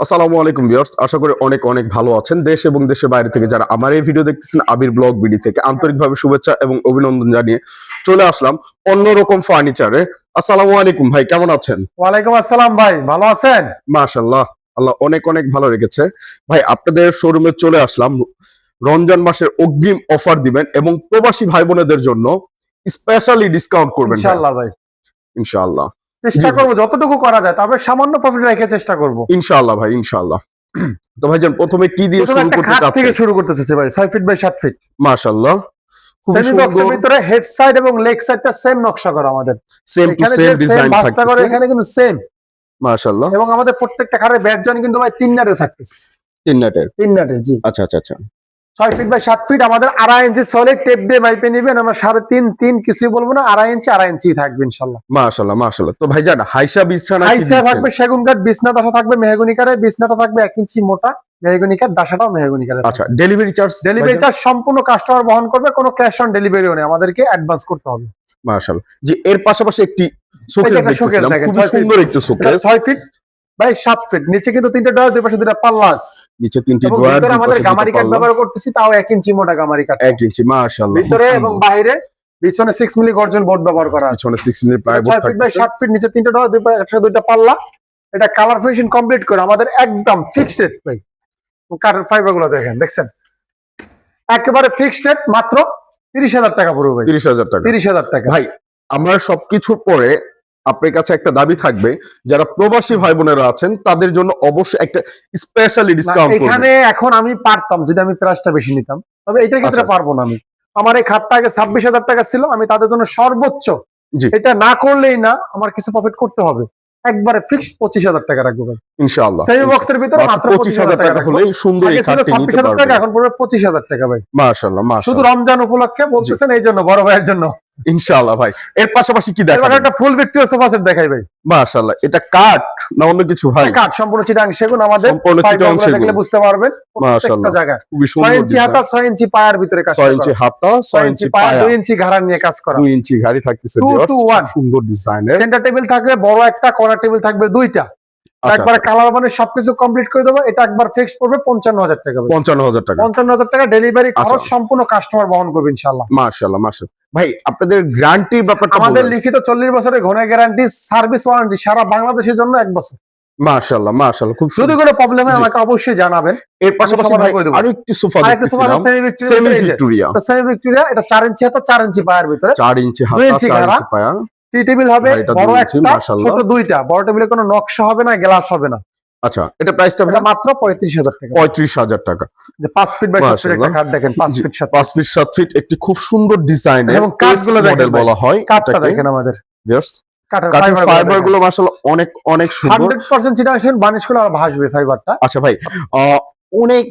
আসসালামু আলাইকুম ভিউয়ার্স, আশা করি অনেক অনেক ভালো আছেন। দেশ এবং দেশের বাইরে থেকে যারা আমার এই ভিডিও দেখতেছেন, আবির ব্লগ বিডি থেকে আন্তরিকভাবে শুভেচ্ছা এবং অভিনন্দন জানিয়ে চলে আসলাম অন্যরকম ফার্নিচারে। আসসালামু আলাইকুম ভাই, কেমন আছেন? ওয়ালাইকুম আসসালাম ভাই, ভালো আছেন? মাশাআল্লাহ, আল্লাহ অনেক অনেক ভালো রেখেছে। ভাই আপনাদের শোরুমে চলে আসলাম, রমজান মাসের অগ্রিম অফার দিবেন এবং প্রবাসী ভাই বোনেদের জন্য স্পেশালি ডিসকাউন্ট করবেন ইনশাআল্লাহ ভাই, ইনশাআল্লাহ। চেষ্টা করব যতটুকু করা যায়, তবে সামান্য প্রফিট রেখে চেষ্টা করব। ইনশাআল্লাহ ভাই, ইনশাআল্লাহ। তো ভাইজান প্রথমে কি দিয়ে প্রথমে শুরু একটা করতে খাট থেকে চাচ্ছেন? শুরু করতে চাচ্ছি ভাই, 6 ফিট বাই 7 ফিট। মাশাআল্লাহ, খুবই সেমি বক্সের সুন্দর। ভিতরে হেড সাইড এবং লেগ সাইডটা সেম নকশা করা আমাদের। সেম টু এখানে সেম যে ডিজাইন বাসটা করে থাকতেছে। এখানে কিন্তু সেম। মাশাআল্লাহ, এবং আমাদের প্রত্যেকটা খাটের ব্যাট জয়েন্ট কিন্তু ভাই 3 নাটের থাকতেছে। 3 নাটের। 3 নাটের, জি। আচ্ছা আচ্ছা আচ্ছা। 6 ফিট বাই 7 ফিট আমাদের 2.5 ইঞ্চি সলিড টেপ দিয়ে মাইপে নেবেন। আমরা 3.5 3 কিছুই বলবো না, 2.5 ইঞ্চি থাকবে ইনশাআল্লাহ। মাশাআল্লাহ মাশাআল্লাহ। তো ভাইজান হাইসা বিছানা কি হাইসা দিচ্ছেন? থাকবে সেগুন কাঠ, বিছনা দাসা থাকবে মেহগনি কাঠের, বিছনাটা থাকবে 1 ইঞ্চি মোটা মেহগনি কাঠ, দাসাটাও মেহগনি কাঠের। আচ্ছা, ডেলিভারি চার্জ? ডেলিভারি চার্জ সম্পূর্ণ কাস্টমার বহন করবে, কোনো ক্যাশ অন ডেলিভারিও নেই, আমাদেরকে অ্যাডভান্স করতে হবে। মাশাআল্লাহ। জি, এর পাশাপাশি একটি শোকেস এটা শোকেস দেখতেছিলাম, দেখেন, খুবই 6 ফিট। সুন্দর একটি শোকেস। 6 ফিট বাই 7 ফিট, নিচে কিন্তু 3টা ডয়ার, দুই পাশে 2টা পাল্লা আছে। নিচে 3টি এবং ড্রয়ার, ভিতরে দুই আমাদের পাশে গামারি দুটো কাঠ পাল্লা। ব্যবহার করতেছি, তাও 1 ইঞ্চি মোটা গামারি কাঠ। 1 ইঞ্চি, মাশাআল্লাহ। ভিতরে এবং বাইরে পিছনে 6 মিলি গর্জন বোর্ড ব্যবহার করা আছে। পিছনে 6 মিলি প্লাইবোর্ড 6 ফিট বাই থাকতেছে। 7 ফিট, নিচে 3টা ডয়ার, দুই পাশে 2টা পাল্লা। এটা কালার ফিনিশিং কমপ্লিট করে আমাদের একদম ফিক্সড রেট ভাই। কাঠের ফাইবার গুলো দেখছেন, একেবারে ফিক্সড রেট, মাত্র 30,000 টাকা পড়বে ভাই। 30,000 টাকা। 30,000 টাকা ভাই আমরা সবকিছুর পরে আপনার কাছে একটা দাবি থাকবে, যারা প্রবাসী ভাই বোনেরা আছেন তাদের জন্য অবশ্যই একটা স্পেশালি না, ডিসকাউন্ট করবেন। এখানে এখন আমি পারতাম যদি আমি প্রাইসটা বেশি নিতাম, তবে এটার ক্ষেত্রে আচ্ছা। পারবো না আমি। আমার এই খাটটা আগে 26,000 টাকা ছিল, আমি তাদের জন্য সর্বোচ্চ জি। এটা না করলেই না, আমার কিছু প্রফিট করতে হবে। একবারে ফিক্স 25,000 টাকা রাখবো ভাই। ইনশাআল্লাহ। সেমি বক্সের ভিতরে মাত্র 25,000 টাকা রাখবো। হলে সুন্দর এই আগে ছিল খাটটি নিতে 26,000 টাকা, পারবেন। এখন পড়বে 25,000 টাকা ভাই। মাশাআল্লাহ শুধু মাশাআল্লাহ। রমজান উপলক্ষে বলতেছেন, এই জন্য বড় ভাইয়ের জন্য। ইনশাআল্লাহ ভাই। এর পাশাপাশি কি এবার দেখাবেন? একটা ফুল ভিক্টোরিয়া সোফা সেট দেখাই ভাই। মাশাআল্লাহ, এটা কাঠ না অন্য কিছু ভাই? কাঠ, সম্পূর্ণ চিটাং সেগুন আমাদের। সম্পূর্ণ চিটাং সেগুন। দেখলে বুঝতে পারবেন মাশাআল্লাহ, প্রত্যেকটা জায়গা। খুবই 6 সুন্দর ইঞ্চি ডিজাইন। হাতা, 6 ইঞ্চি পায়ার ভিতরে কাজ 6 করা। ইঞ্চি হাতা, 6 ইঞ্চি পায়া, 2 ইঞ্চি ঘাড়া নিয়ে কাজ করা। 2 ইঞ্চি ঘাড়ি থাকতেছে 2 ভিউয়ার্স, to 1 সুন্দর ডিজাইনের। সেন্টার টেবিল থাকবে বড় একটা, কর্নার টেবিল থাকবে 2টা। আচ্ছা, একবারে কালার মানে সবকিছু কমপ্লিট করে দেবো। এটা একবার ফিক্সড পড়বে 55,000 টাকা। 55,000 টাকা। 55,000 টাকা ডেলিভারি খরচ আচ্ছা। সম্পূর্ণ কাস্টমার বহন করবে ইনশাআল্লাহ। মাশাআল্লাহ মাশাআল্লাহ। ভাই আপনাদের গ্যারান্টির ব্যাপারটা আমাদের বলেন। লিখিত 40 বছরের ঘন গ্যারান্টি, সার্ভিস ওয়ারেন্টি সারা বাংলাদেশের জন্য 1 বছর। মাশাআল্লাহ মাশাআল্লাহ, খুব যদি সুন্দর। কোনো প্রবলেম হয় জি। আমাকে অবশ্যই জানাবেন। এর পাশাপাশি সমাধান ভাই করে দেবো। আরেকটি সোফা আরেকটা সোফা দেখতেছিলাম, semi semi Victoria. Victoria. Semi Victoria, এটা 4 ইঞ্চি হাতা, 4 ইঞ্চি পায়ের ভিতরে। 4 ইঞ্চি 2 হাতা, ইঞ্চি 4 ঘাড়া। ইঞ্চি পায়া। টি টেবিল হবে ভাই, এটা বড় 2 ইঞ্চি, একটা, মাশাআল্লাহ। ছোট 2টা। বড় টেবিলে কোনো নকশা হবে না, গ্লাস হবে না। আচ্ছা, এটা প্রাইসটা ভাই? এটা মাত্র 35,000 টাকা। 35,000 টাকা। যে 5 ফিট বাই 7 ফিট একটা মাশাআল্লাহ। খাট দেখেন, 5 জি, ফিট 7 5 ফিট 7 ফিট একটি খুব সুন্দর ডিজাইনের এবং কাঠগুলো দেখেন মডেল ভাই। বলা হয় কাঠটা এটাকে। দেখেন আমাদের। ভিউয়ার্স, কাঠের কাঠের ফাইবার ফাইবার গুলো মাশাআল্লাহ অনেক অনেক সুন্দর। 100% চিটাংশন বানিশ করলে আর ভাসবে ফাইবারটা। আচ্ছা ভাই, অনেক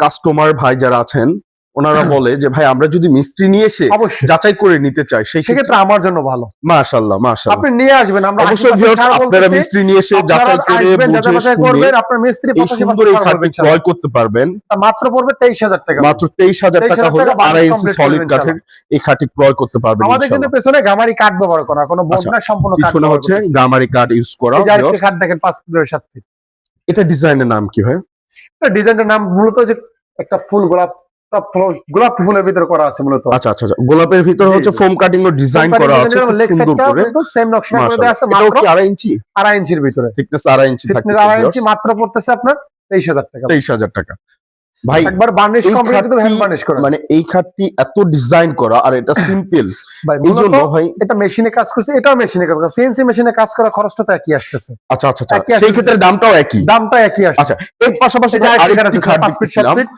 কাস্টমার ভাই যারা আছেন ওনারা বলে যে ভাই আমরা যদি মিস্ত্রি নিয়ে এসে অবশ্যই যাচাই করে নিতে চাই, সেই ক্ষেত্রে সেক্ষেত্রে আমার জন্য ভালো। মাশাআল্লাহ মাশাআল্লাহ। আপনি নিয়ে আসবেন, আমরা অবশ্যই ভিউয়ার্স, আপনারা মিস্ত্রি নিয়ে এসে যাচাই করে বুঝে শুনে করবেন, আপনার মিস্ত্রি এই সুন্দর এই খাটটি ক্রয় করতে পারবেন। মাত্র পড়বে 23,000 টাকা। মাত্র 23,000 টাকা 23,000 হলে টাকা 2.5 ইঞ্চি complete সলিড করবেন কাঠের এই খাটটি ক্রয় করতে পারবেন আমাদের কিন্তু ইনশাআল্লাহ। পেছনে গামারি কাঠ ব্যবহার করা, কোনো বোর্ড আচ্ছা, না, সম্পূর্ণ কাঠ পিছনে ব্যবহার হচ্ছে করতেছি। গামারি কাঠ ইউজ করা। এই যে আরেকটি ভিউয়ার্স, খাট দেখেন 5 ফিট বাই 7 ফিট। এটা ডিজাইনের নাম কি ভাই? এটা ডিজাইনটার নাম মূলত যে একটা ফুল গোলাপ ফুলের ভিতরে করা আছে মূলত। আচ্ছা আচ্ছা আচ্ছা, গোলাপের ভিতরে জি, হচ্ছে জি। ফোম কাটিং এর ডিজাইন করা আছে খুব সুন্দর করে। সেম নকশা করে দেয়া আছে, মাশাআল্লাহ। এটাও মাত্র কি 2.5 ইঞ্চি? 2.5 ইঞ্চির ভিতরে। থিকনেস 2.5 ইঞ্চি ফিটনেস থাকতেছে 2.5 ইঞ্চি, ভিউয়ার্স। মাত্র পড়তেছে আপনার 23,000 টাকা। 23,000 টাকা। ভাই একবার বার্নিশ এই কমপ্লিট কিন্তু হ্যান্ড খাটটি বার্নিশ করা। মানে এই খাটটি এত ডিজাইন করা আর এটা সিম্পল, ভাই এই জন্য মূলত ভাই। এটা মেশিনে কাজ করছে, এটাও মেশিনে কাজ করে। সিএনসি মেশিনে কাজ করা খরচটা তো একই আসতেছে। আচ্ছা আচ্ছা আচ্ছা, একই আসতেছে। সেই ক্ষেত্রে দামটাও একই। দামটা একই আসছে। আচ্ছা, এর পাশাপাশি এটা আরেকটি খাট 5 ফিট 7 দেখছিলাম, ফিট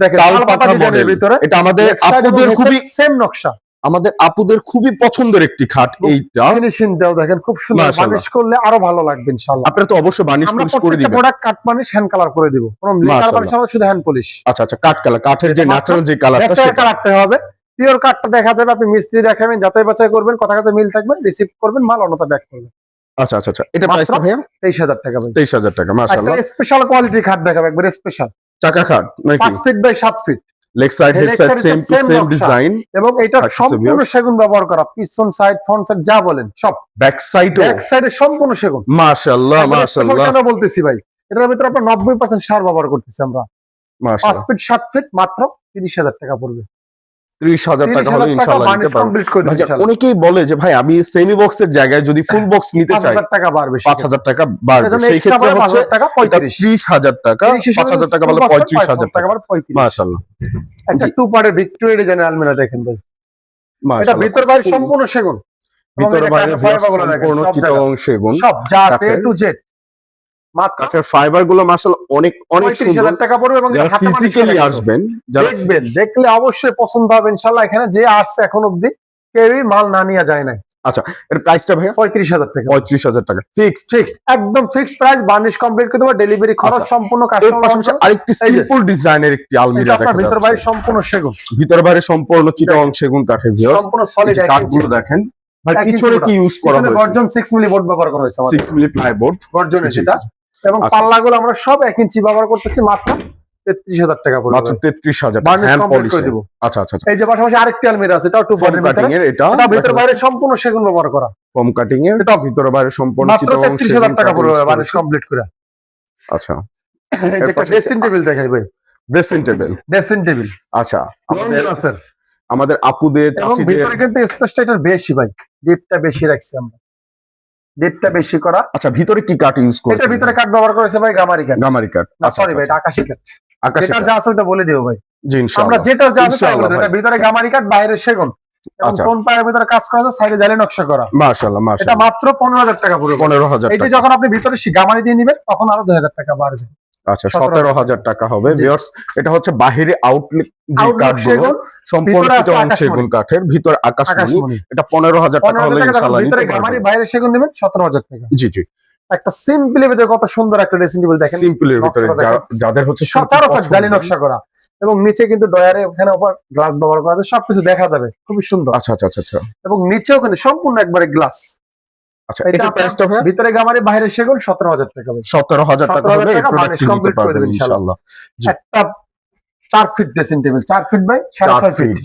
দেখেন, তাল তাল পাতা পাতা ডিজাইনের মডেল। ভিতরে। এটা আমাদের আপুদের খুবই সেম নকশা, আমাদের আপুদের খুবই পছন্দের একটি খাট এইটা। ফিনিশিং দাও দেখেন, খুব সুন্দর। মাশাআল্লাহ। বার্নিশ করলে আরো ভালো লাগবে ইনশাআল্লাহ। আপনারা তো অবশ্যই বার্নিশ আমরা পলিশ করে প্রত্যেকটা দিবেন। প্রোডাক্ট কাট বার্নিশ হ্যান্ড কালার করে দিব। কোনো লেকার মাশাআল্লাহ। বার্নিশ আমরা শুধু হ্যান্ড পলিশ। আচ্ছা আচ্ছা, কাঠ কালার, কাঠের যে ন্যাচারাল যে কালারটা ন্যাচারাল সেটা। কালারটা হবে। পিওর কাটটা দেখা যাবে, আপনি মিস্ত্রি দেখাবেন, যাচাই বাছাই করবেন, কথা কথা মিল থাকবে, রিসিভ করবেন, মাল অন্যতা ব্যাক করবেন। আচ্ছা আচ্ছা আচ্ছা, এটা মাত্র প্রাইসটা ভাইয়া? 23,000 টাকা ভাই। 23,000 টাকা। মাশাআল্লাহ। একটা স্পেশাল কোয়ালিটির খাট দেখাবো, একবার স্পেশাল চাকা খাট নাকি? 5 feet by 7 feet. Leg side head side same to same নকশা। ডিজাইন এবং এটা থাকতেছে সম্পূর্ণ viewers। সেগুন ব্যবহার করা, পিছন সাইড ফ্রন্ট সাইড যা বলেন সব। ব্যাক সাইডও ব্যাক সাইডে সম্পূর্ণ সেগুন। মাশাআল্লাহ একবার special মাশাআল্লাহ। কেন বলতেছি ভাই, এটার ভিতরে আপনার 90% সার ব্যবহার করতেছি আমরা। 5 মাশাআল্লাহ ফিট 7 ফিট মাত্র 30,000 টাকা পড়বে। 30,000 টাকা হলে 30,000 টাকা ইনশাআল্লাহ নিতে বার্নিশ পারবেন। কমপ্লিট করে দিচ্ছি ভাইজান ইনশাআল্লাহ। অনেকেই বলে যে ভাই আমি সেমি বক্সের জায়গায় যদি ফুল বক্স নিতে চাই 5,000 টাকা বাড়বে। 5,000 টাকা বাড়বে, এজন্য সেই এক্সট্রা ক্ষেত্রে হচ্ছে 5,000 টাকা এটা 35। 30,000 টাকা, 5,000 টাকা বলে 35,000 টাকা। টাকা 35। মাশাআল্লাহ একটা জি। 2 পার্টের ভিক্টোরিয়া ডিজাইনের আলমিরা দেখেন ভাই। এটা মাশাআল্লাহ ভিতর বাইরে সম্পূর্ণ সেগুন। ভিতর বাইরে ফাইবারগুলো দেখেন সম্পূর্ণ সব চিটাগং সেগুন। সব যা আছে কাঠের। A to Z মাত্র কাঠের ফাইবার গুলো মাশাআল্লাহ অনেক অনেক সুন্দর। 35,000 টাকা পড়বে এবং যারা হাতে বানিশ ফিজিক্যালি করা আসবেন, যারা দেখবেন, দেখলে অবশ্যই পছন্দ হবে ইনশাআল্লাহ। এখানে যে আসছে এখন অবধি কেউই মাল না নিয়ে যায় নাই। এর প্রাইসটা ভাইয়া 35,000 টাকা 35,000 টাকা ফিক্সড। ফিক্সড, একদম ফিক্সড প্রাইস। বার্নিশ কমপ্লিট করে দেবো, ডেলিভারি খরচ আচ্ছা। সম্পূর্ণ এর কাস্টমার। পাশাপাশি আরেকটি সিম্পল ডিজাইনের একটি আলমিরা দেখা ভিতর যাচ্ছে। বাইরে সম্পূর্ণ সেগুন, ভিতর বাইরে সম্পূর্ণ চিটাগং সেগুন কাঠের ভিউয়ার্স। সম্পূর্ণ সলিড কাঠগুলো দেখেন ভাই, এক ইঞ্চি পিছনে মোটা। কি ইউজ করা হয়েছে? গর্জন 6 মিলি বোর্ড ব্যবহার করা হয়েছে আমাদের। 6 মিলি প্লাইবোর্ড গর্জনের জি, সেটা। এবং আচ্ছা। পাল্লাগুলো আমরা সব 1 ইঞ্চি ব্যবহার করতেছি মাত্র 33,000 টাকা পড়বে। মাত্র 33,000 টাকা বার্নিশ হ্যান্ড কমপ্লিট পলিশ। করে দেবো। আচ্ছা। এই যে পাশাপাশি আরেকটি আলমিরা আছে, এটাও 2 ফোম পার্টের কাটিং ভিতরে। এর এটা এটা ভিতর বাইরে সম্পূর্ণ সেগুন ব্যবহার করা। ফোম কাটিং এর এটা ভিতর বাইরে সম্পূর্ণ মাত্র চিটাগং 33,000 টাকা পড়বে বার্নিশ কমপ্লিট করে। আচ্ছা এই যে একটা ড্রেসিং টেবিল দেখাই ভাই, ড্রেসিং টেবিল। ড্রেসিং টেবিল আচ্ছা আমাদের আছে। আমাদের আপুদের এবং চাচিদের। ভিতরে কিন্তু স্পেসটা এটার বেশি ভাই, ডিপটা বেশি রাখছি আমরা, ডিপটা বেশি করা। আচ্ছা ভিতরে কি কাঠ ইউজ করেছেন? এটার ভিতরে কাঠ ব্যবহার করেছে ভাই, গামারি কাঠ। গামারি কাঠ। না সরি ভাই, এটা আকাশী কাঠ। আকাশী যেটা কাঠ। যা আছে ওটা বলে দিও ভাই। জি আমরা ইনশাআল্লাহ। যেটা যা আছে তাই ইনশাআল্লাহ বলে দিও। ভাই। এটা ভিতরে গামারি কাঠ, বাইরে সেগুন। এবং আচ্ছা। কোন পায়ের ভিতরে কাজ করা আছে, সাইডে জালি নকশা করা। মাশাআল্লাহ এটা মাশাআল্লাহ। মাত্র 15,000 টাকা পড়বে। 15,000 এইটা টাকা। যখন আপনি ভিতরে গামারি দিয়ে নিবেন তখন আরো 2,000 টাকা বাড়বে। আচ্ছা 17,000 টাকা হবে জি। ভিউয়ার্স। এটা হচ্ছে বাহিরে আউটলুক যে আউটলুক কাঠগুলো সেগুন, সম্পূর্ণ ভিতরে আছে চিটাগং আকাশমণি। সেগুন কাঠের, ভিতর আকাশমণি। আকাশমণি এটা 15,000 টাকা 15,000 হলে টাকা, ইনশাআল্লাহ ভিতরে নিতে গামারি পারবেন। বাইরে সেগুন নেবেন 17,000 টাকা। জি একটা সিম্পলের ভিতরে কত সুন্দর একটা ড্রেসিং টেবিল দেখেন, সিম্পলের ভিতরে নকশাটা দেখেন। যাদের হচ্ছে সচরাচর জালি নকশা করা। এবং নিচে কিন্তু ডয়ারে ওখানে উপর গ্লাস ব্যবহার করা আছে, সবকিছু দেখা যাবে, খুবই সুন্দর। আচ্ছা এবং নিচেও কিন্তু সম্পূর্ণ একবারে গ্লাস। আচ্ছা এটা প্রাইসটা ভাই ভিতরে গামারি বাইরে সেগুন 17,000 টাকা ভাই। 17,000 টাকা হলে 17,000 এই টাকা প্রোডাক্টটি বার্নিশ নিতে কমপ্লিট করে পারবেন দেবেন ইনশাআল্লাহ। জি। একটা 4 feet dressing table, 4 feet by 4.5 feet.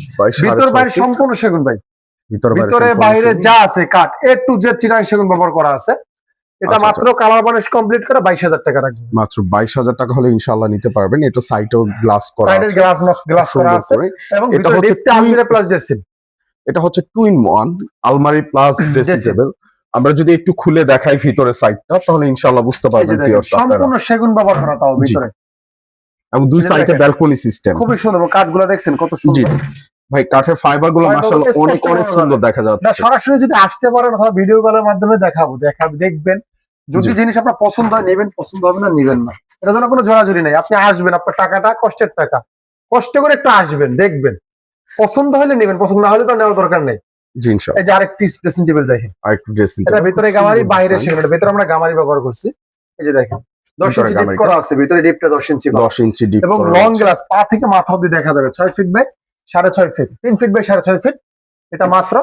ভিতর বাইরে সম্পূর্ণ সেগুন ভাই। ভিতরে বাইরে যা আছে কাঠ A to Z চিটাগং সেগুন ব্যবহার করা আছে। এটা আচ্ছা, মাত্র কালার বার্নিশ কমপ্লিট করে 22,000 টাকা রাখবেন। মাত্র 22,000 টাকা হলে ইনশাআল্লাহ নিতে পারবেন। এটা সাইডেও গ্লাস করা সাইডের আছে গ্লাস করা সুন্দর আছে। করে। এবং এটা ভিতরে হচ্ছে ডিপটা আলমিরা প্লাস ড্রেসিং। এটা হচ্ছে 2 in 1 আলমারি প্লাস ড্রেসিং Dressing। টেবিল। আমরা যদি একটু খুলে দেখাই ভিতরের সাইডটা তাহলে ইনশাআল্লাহ বুঝতে এই যে পারবেন দেখেন, ভিউয়ার্স আপনারা। সম্পূর্ণ সেগুন ব্যবহার করা তাও ভিতরে। এবং দুই এই যে সাইডে দেখেন। Balcony system. খুবই সুন্দর, এবং কাঠগুলো দেখছেন কত জি সুন্দর। ভাই কাঠের ফাইবার গুলো ফাইবারগুলো মাশাআল্লাহ অনেক স্পষ্ট অনেক বোঝা সুন্দর যাবে। দেখা না যাচ্ছে। সরাসরি যদি আসতে পারেন অথবা ভিডিও কলের মাধ্যমে দেখাবো, দেখবেন। যদি জি। জিনিস আপনার পছন্দ হয় নেবেন, পছন্দ হবে না নিবেন না। এটা জন্য কোনো জোরাজুরি নেই। আপনি আসবেন, আপনার টাকাটা কষ্টের টাকা, কষ্ট করে একটু আসবেন, দেখবেন, পছন্দ হলে নেবেন, পছন্দ না হলে তো নেওয়ার দরকার নেই। জি ইনশাআল্লাহ। এই যে আরেকটি ড্রেসিং টেবিল দেখেন, আরেকটু ড্রেসিং এটা ভিতরে গামারি বাইরে সেগুন। ভিতরে আমরা গামারি ব্যবহার করছি। এই যে দেখেন 10 ভিতরে ইঞ্চি ডিপ গামারি করা আছে, ভিতরে ডিপটা 10 ইঞ্চি করা। 10 ইঞ্চি ডিপ এবং লং গ্লাস পা থেকে মাথা অবধি দেখা যাবে। 6 feet by 6.5 feet, 3 feet by 6.5 feet. এটা মাত্র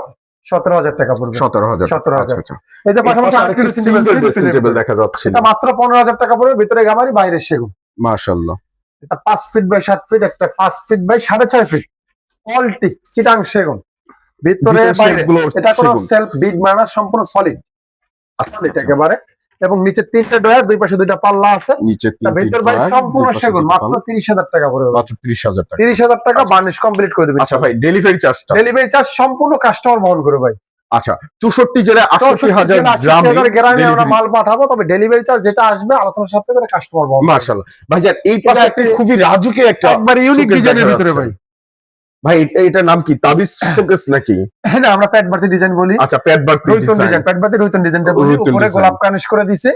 17,000 টাকা পড়বে। 17,000 17,000 আচ্ছা। এই যে পাশাপাশি আরেকটি আরেকটি সিঙ্গেল ড্রেসিং টেবিল দেখা যাচ্ছে এটা মাত্র 15,000 টাকা পড়বে। ভিতরে গামারি বাইরে সেগুন। মাশাআল্লাহ। এটা 5 ফিট বাই 7 ফিট, একটা 5 feet by 6.5 feet, all teak Chittagong সেগুন। ভিতরে বাইরে এটা কোনো সেলফ বিগ মানা, সম্পূর্ণ সলিড সলিড একেবারে। এবং নিচে 3টা ডয়ার, দুই পাশে 2টা পাল্লা আছে। নিচে তা ভিতর বাইরে সম্পূর্ণ সেগুন, মাত্র 30,000 টাকা পড়বে। মাত্র 30,000 টাকা। 30,000 টাকা বার্নিশ কমপ্লিট করে দেবেন। আচ্ছা ভাই ডেলিভারি চার্জটা? ডেলিভারি চার্জ সম্পূর্ণ কাস্টমার বহন করে ভাই। আচ্ছা 64 জেলায় 68,000 গ্রামে আমরা মাল পাঠাবো, তবে ডেলিভারি চার্জ যেটা আসবে আলোচনার সাথে করে কাস্টমার বহন। মাশাআল্লাহ। ভাইজান এই পাশে একটা খুবই রাজুকে একটা একবার ইউনিক showcase ডিজাইনের দেখা ভিতরে যাচ্ছে। ভাই। ভাই এটার নাম কি? তাবিজ শোকেস নাকি? না, আমরা প্যাড বাতি ডিজাইন বলি। আচ্ছা প্যাড বার্তি রৈতন ডিজাইন। ডিজাইন, প্যাড বাতি রৈতন ডিজাইনটা বলি। রৈতন উপরে ডিজাইন। গোলাপ কার্নিশ করে দিয়েছে